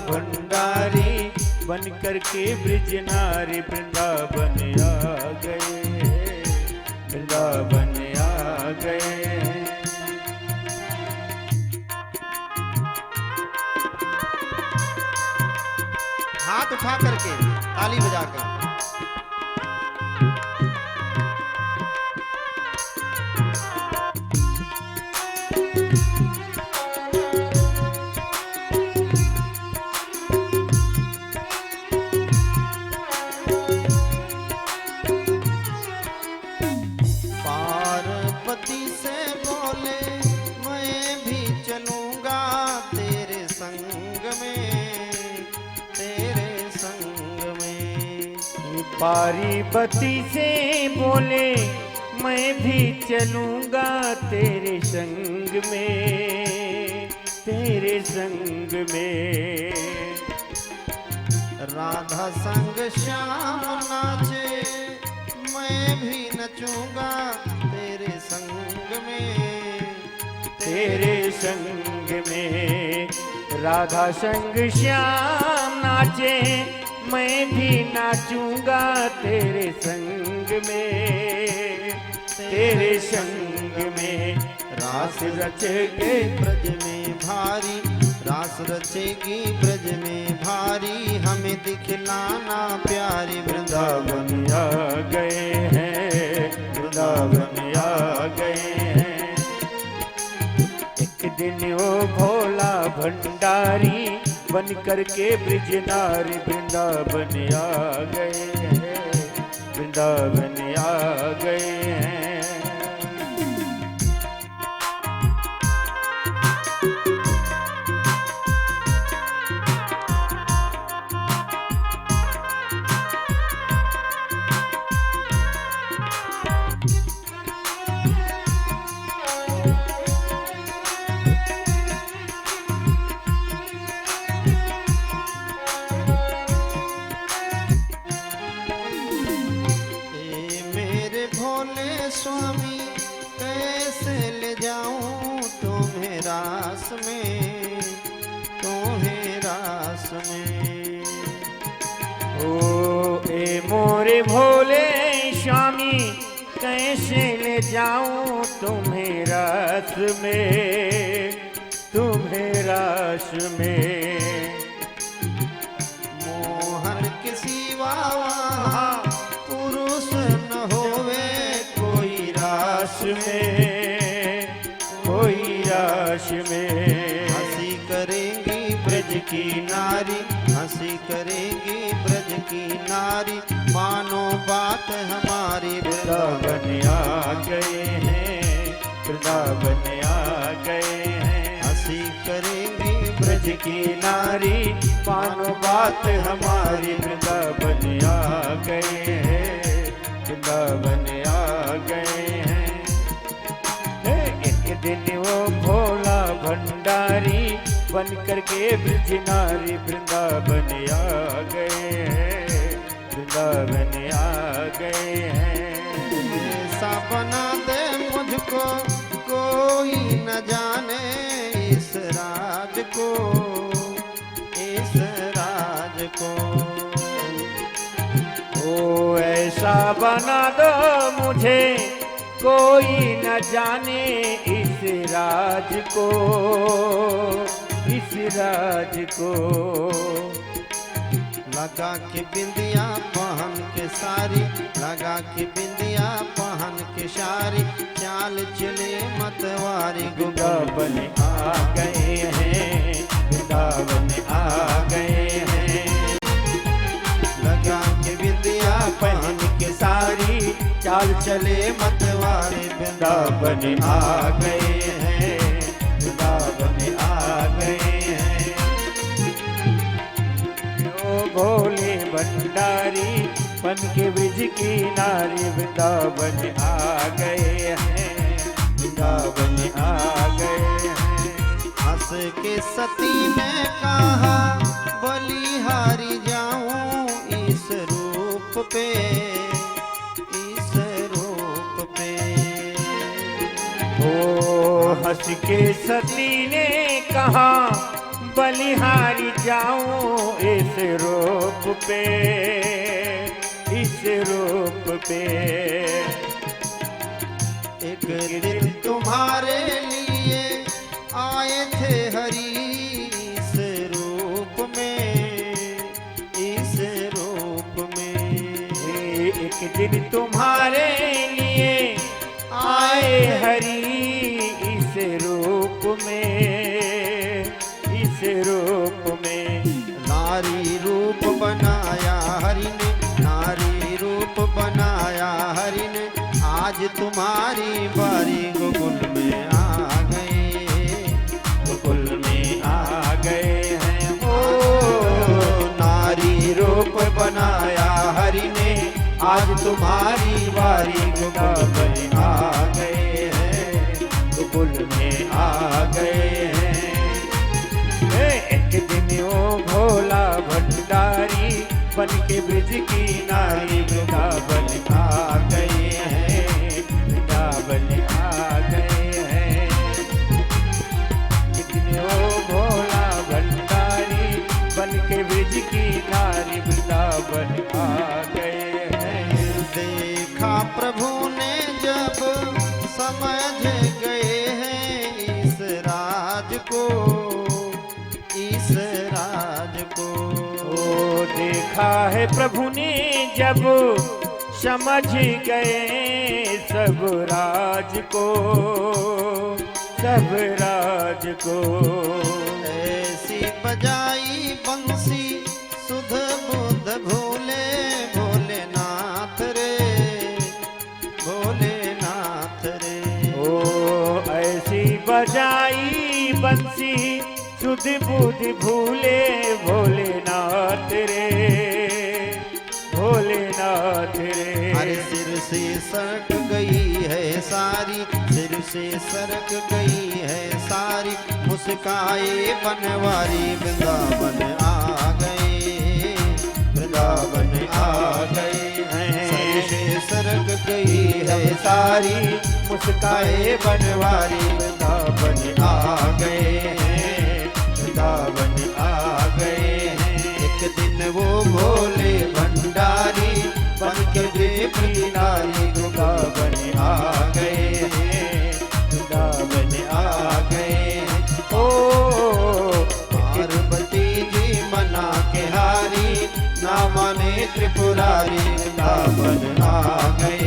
भंडारी बन करके ब्रज नारी वृंदावन आ गए, वृंदावन आ गए। हाथ उठा करके ताली बजाकर पार्वती से बोले मैं भी चलूंगा तेरे संग में, तेरे संग में। पार्वती से बोले मैं भी चलूंगा तेरे संग में, तेरे संग में। राधा संग श्याम नाचे मैं भी नचूंगा तेरे संग में, तेरे संग में। राधा संग श्याम नाचे मैं भी नाचूंगा तेरे संग में, तेरे संग में। रास रचेगी ब्रज में भारी, रास रचेगी ब्रज में भारी, हमें दिखलाना प्यारी वृंदावन आ गए हैं, वृंदावन आ गए हैं। एक दिन वो भोला भंडारी बन करके ब्रज नारी वृंदावन आ गए हैं, वृंदावन आ गए हैं। स्वामी कैसे ले जाऊं तुम्हें रास में, तुम्हें रास में। ओ ए मोरे भोले स्वामी कैसे ले जाऊं तुम्हें रास में, तुम्हें रास में। मोहन के सिवा पुरुष न होवे रास में, कोई रास में। हंसी करेंगी ब्रज की नारी, हंसी करेंगी ब्रज की नारी, मानो बात हमारी वृंदावन आ गए हैं, वृंदावन आ गए हैं। हंसी करेंगी ब्रज की नारी मानो बात हमारी, वृंदावन आ गए हैं, वृंदावन आ गए हैं। एक दिन वो भोला भंडारी बन करके ब्रज नारी वृंदावन आ गए हैं, वृंदावन आ गए हैं। ऐसा बना दे मुझको कोई न जाने इस राज को, इस राज को। ओ ऐसा बना दो मुझे कोई न जाने इस राज को, इस राज को। लगा के बिंदिया पहन के सारी, लगा के बिंदिया पहन के सारी, चाल चले मतवारी। वृंदावन आ गए हैं, वृंदावन आ गए हैं। लगा के बिंदिया पहन के सारी चाल चले मतवारी, वृंदावन आ गए हैं, वृंदावन आ गए हैं। ओ भोले भंडारी बन के ब्रज की नारी, वृंदावन आ गए हैं, वृंदावन आ गए हैं। हंस के सती ने कहा बलिहारी जाऊं इस रूप पे, इस रूप पे। ओ हंस के सती ने कहा बल बलिहारी जाऊं इस रूप पे, इस रूप पे। एक दिन तुम्हारे लिए आए थे हरि इस रूप में, इस रूप में। एक दिन तुम्हारे लिए आए हरि इस रूप में, इस रूप में। नारी रूप बनाया हरि ने, नारी रूप बनाया हरि ने। आज तुम्हारी बारी गोकुल में आ गए, गोकुल में आ गए हैं। ओ नारी रूप बनाया हरि ने। आज तुम्हारी बारी गोकुल में आ गए हैं, गोकुल में आ गए हैं। एक दिन वो भोला भंडारी बन के ब्रिज की नारी वृंदावन आ गए हैं, वृंदावन आ गए हैं। एक दिन वो भोला भंडारी बन के ब्रिज की नारी वृंदावन आ गए हैं। देखा प्रभु ने जब समझ गए हैं इस राज को, इस राज को। ओ देखा है प्रभु ने जब समझ गए सब राज को, सब राज को। ऐसी बजाई बंसी सुध बुध भूले भोलेनाथ रे, भोलेनाथ रे। ओ ऐसी बजाई बंसी सुध बुध भूले भोलेनाथ रे, भोलेनाथ रे। हर सिर से सरक गई है सारी, सिर से सरक गई है सारी। मुस्काए बनवारी वृंदावन आ गए, वृंदावन आ गए हैं। सिर से सरक गई है सारी, मुस्काए बनवारी वृंदावन आ गए हैं, वृंदावन आ गए हैं। एक दिन वो भोले भंडारी बन के देवी नारी वृंदावन आ गए हैं, वृंदावन आ गए हैं। ओ पार्वती जी मना के हारी, ना माने त्रिपुरारी वृंदावन आ गए।